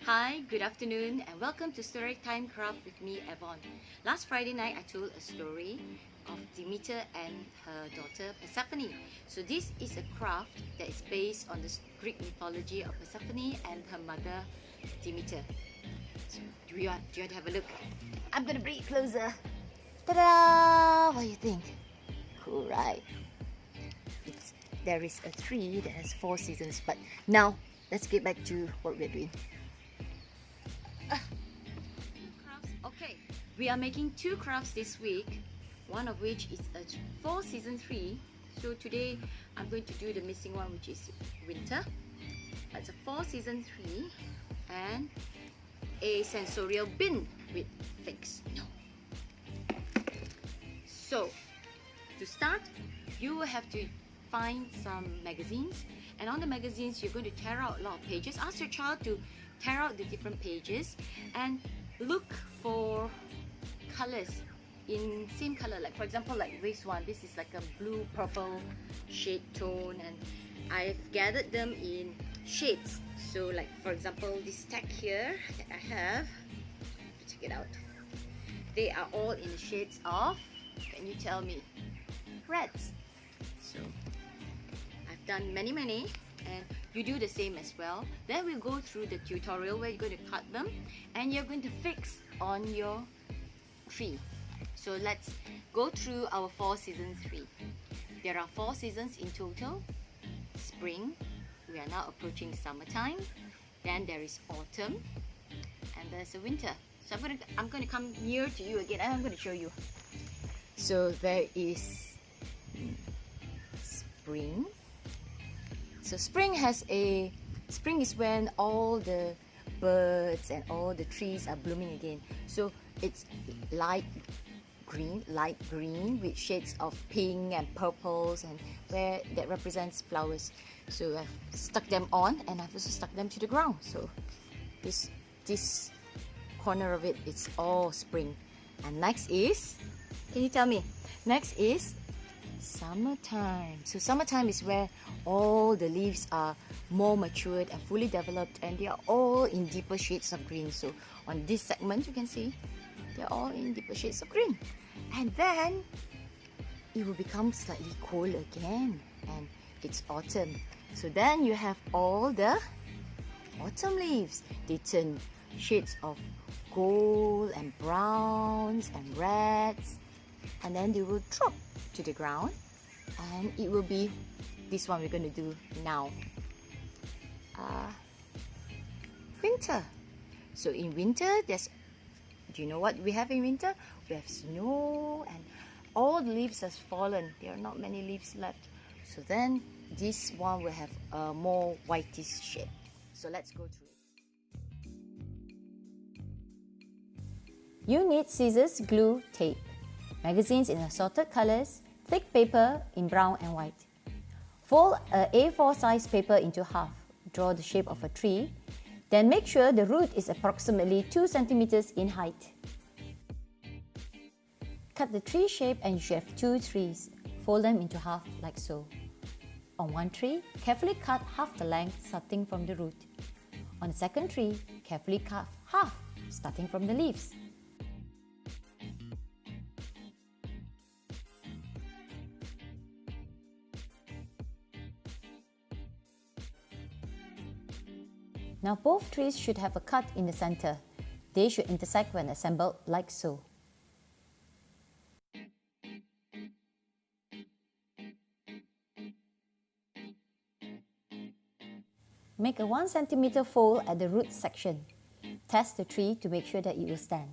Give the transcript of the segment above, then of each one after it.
Hi, good afternoon, and welcome to Storytime Craft with me, Yvonne. Last Friday night, I told a story of Demeter and her daughter Persephone. So this is a craft that is based on the Greek mythology of Persephone and her mother Demeter. So do you want to have a look? I'm gonna bring it closer. Ta-da! What do you think? Cool, right? There is a tree that has 4 seasons, but now let's get back to what we're doing. Okay, we are making 2 crafts this week, one of which is a 4 season 3. So today I'm going to do the missing one, which is winter. That's a 4 season 3 and a sensorial bin with fake snow. So to start, you will have to find some magazines, and on the magazines you're going to tear out a lot of pages. Ask your child to tear out the different pages and look for colors in same color. Like for example, like this one, this is like a blue purple shade tone, and I've gathered them in shades. So like for example, this tag here that I have, check it out, they are all in the shades of, can you tell me, reds. So I've done many, and you do the same as well. Then we'll go through the tutorial where you're going to cut them and you're going to fix on your tree. So let's go through our 4 season 3. There are 4 seasons in total. Spring, we are now approaching summertime. Then there is autumn, and there's a winter. So I'm going to come near to you again and I'm going to show you. So there is spring. So spring is when all the birds and all the trees are blooming again. So it's light green with shades of pink and purples, and where that represents flowers. So I've stuck them on, and I've also stuck them to the ground. So this corner of it, it's all spring. And next is, can you tell me? Next is summertime. So summertime is where all the leaves are more matured and fully developed, and they are all in deeper shades of green. So on this segment you can see they're all in deeper shades of green, and then it will become slightly cold again and it's autumn. So then you have all the autumn leaves. They turn shades of gold and browns and reds, and then they will drop to the ground, and it will be this one we're going to do now, winter. So in winter, do you know what we have in winter? We have snow, and all the leaves has fallen. There are not many leaves left. So then this one will have a more whitish shade. So let's go through it. You need scissors, glue, tape, magazines in assorted colors, thick paper in brown and white. Fold a A4 size paper into half. Draw the shape of a tree. Then make sure the root is approximately 2 centimeters in height. Cut the tree shape and you should have 2 trees. Fold them into half like so. On one tree, carefully cut half the length starting from the root. On the second tree, carefully cut half starting from the leaves. Now both trees should have a cut in the center. They should intersect when assembled like so. Make a 1 centimeter fold at the root section. Test the tree to make sure that it will stand.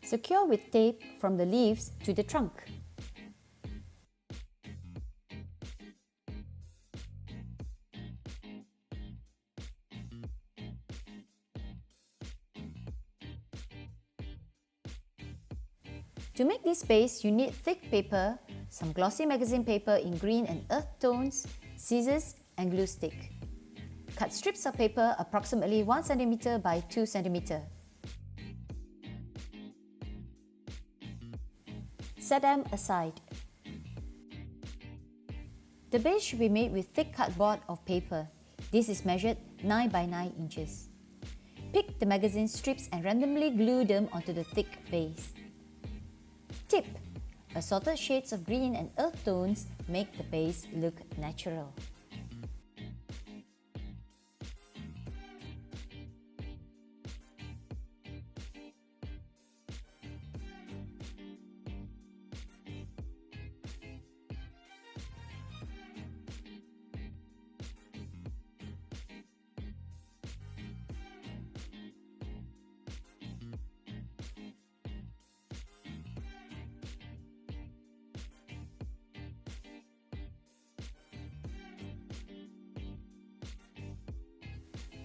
Secure with tape from the leaves to the trunk. To make this base, you need thick paper, some glossy magazine paper in green and earth tones, scissors and glue stick. Cut strips of paper approximately 1 cm by 2 cm. Set them aside. The base should be made with thick cardboard or paper. This is measured 9 by 9 inches. Pick the magazine strips and randomly glue them onto the thick base. Tip: assorted shades of green and earth tones make the base look natural.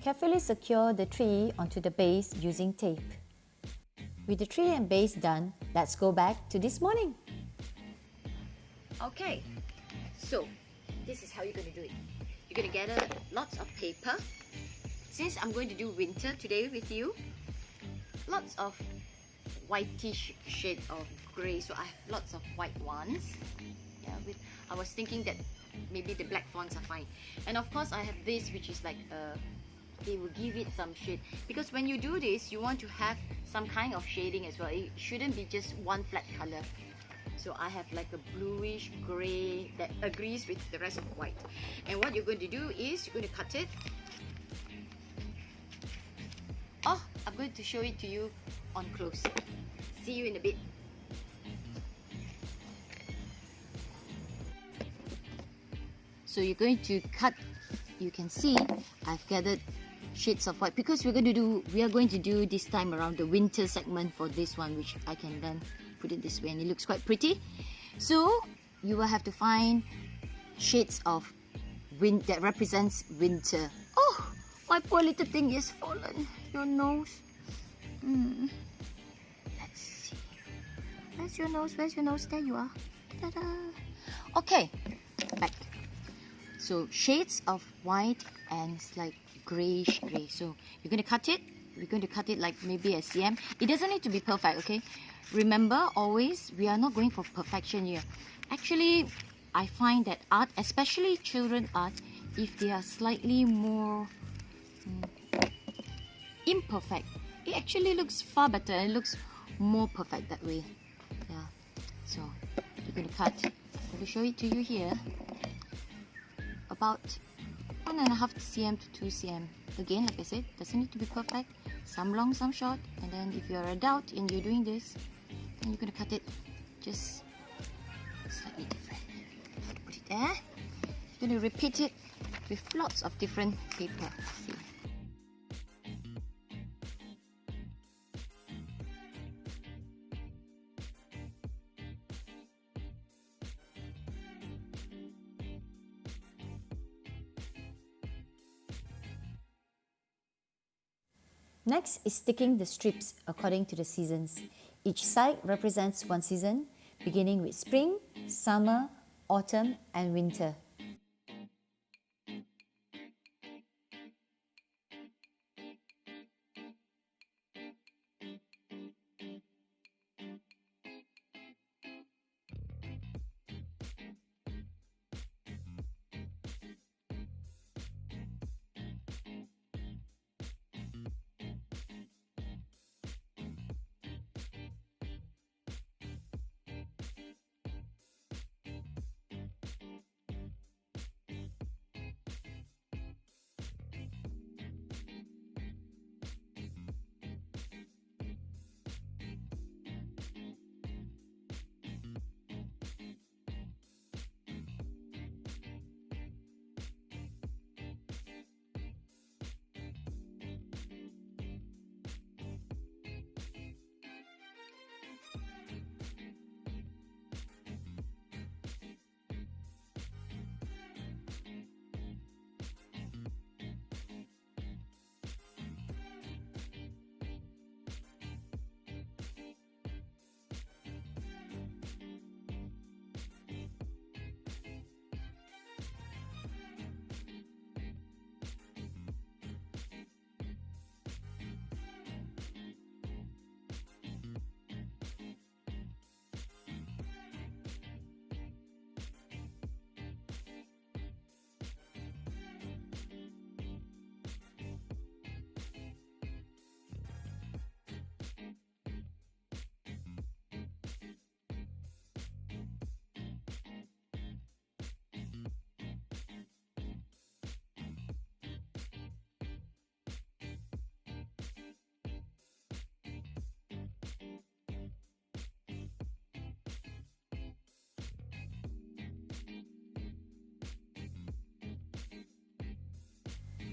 Carefully secure the tree onto the base using tape. With the tree and base done, let's go back to this morning. Okay, so this is how you're going to do it. You're going to gather lots of paper. Since I'm going to do winter today with you, lots of whitish shade of grey, so I have lots of white ones. Yeah, I was thinking that maybe the black fonts are fine. And of course I have this, which is like it will give it some shade, because when you do this you want to have some kind of shading as well. It shouldn't be just one flat color. So I have like a bluish grey that agrees with the rest of white. And what you're going to do is you're going to cut it. Oh, I'm going to show it to you on close. See you in a bit. So you're going to cut. You can see I've gathered shades of white, because we are going to do this time around the winter segment for this one, which I can then put it this way and it looks quite pretty. So you will have to find shades of wind that represents winter. Oh, my poor little thing is fallen. Your nose. Let's see. Where's your nose? Where's your nose? There you are. Ta-da. Okay, back. So shades of white and like greyish grey. So you're going to cut it. We're going to cut it like maybe a cm. It doesn't need to be perfect, okay? Remember, always, we are not going for perfection here. Actually, I find that art, especially children art, if they are slightly more imperfect, it actually looks far better. It looks more perfect that way. Yeah. So you're going to cut. I'm going to show it to you here. About 1.5 cm to 2 cm. Again, like I said, doesn't need to be perfect. Some long, some short. And then if you're a doubt and you're doing this, then you're going to cut it just slightly different. Put it there. You're going to repeat it with lots of different paper. See. Next is sticking the strips according to the seasons. Each side represents one season, beginning with spring, summer, autumn, and winter.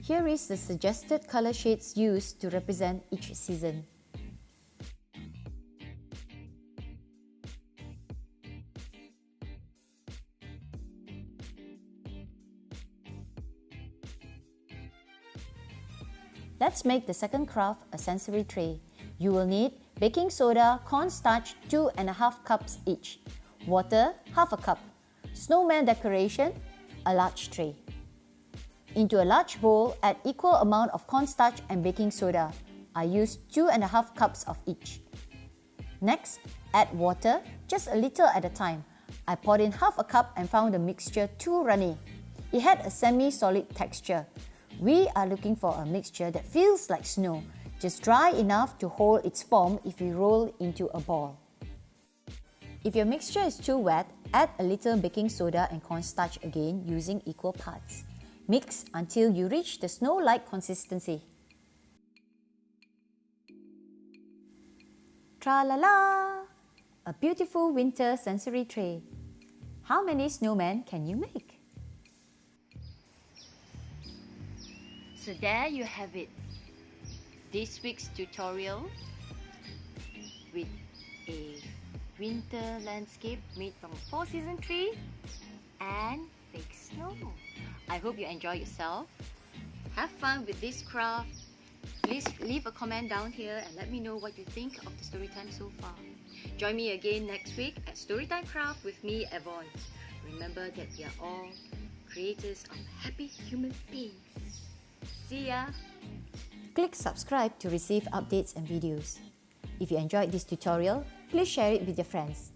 Here is the suggested color shades used to represent each season. Let's make the second craft a sensory tray. You will need baking soda, cornstarch 2.5 cups each, water half a cup, snowman decoration, a large tray. Into a large bowl, add equal amount of cornstarch and baking soda. I used 2.5 cups of each. Next, add water, just a little at a time. I poured in half a cup and found the mixture too runny. It had a semi-solid texture. We are looking for a mixture that feels like snow, just dry enough to hold its form if we roll into a ball. If your mixture is too wet, add a little baking soda and cornstarch again using equal parts. Mix until you reach the snow-like consistency. Tra-la-la! A beautiful winter sensory tray. How many snowmen can you make? So there you have it. This week's tutorial with a winter landscape made from a 4-season tree and fake snow. I hope you enjoy yourself. Have fun with this craft. Please leave a comment down here and let me know what you think of the storytime so far. Join me again next week at Storytime Craft with me, Yvonne. Remember that we are all creators of happy human beings. See ya! Click subscribe to receive updates and videos. If you enjoyed this tutorial, please share it with your friends.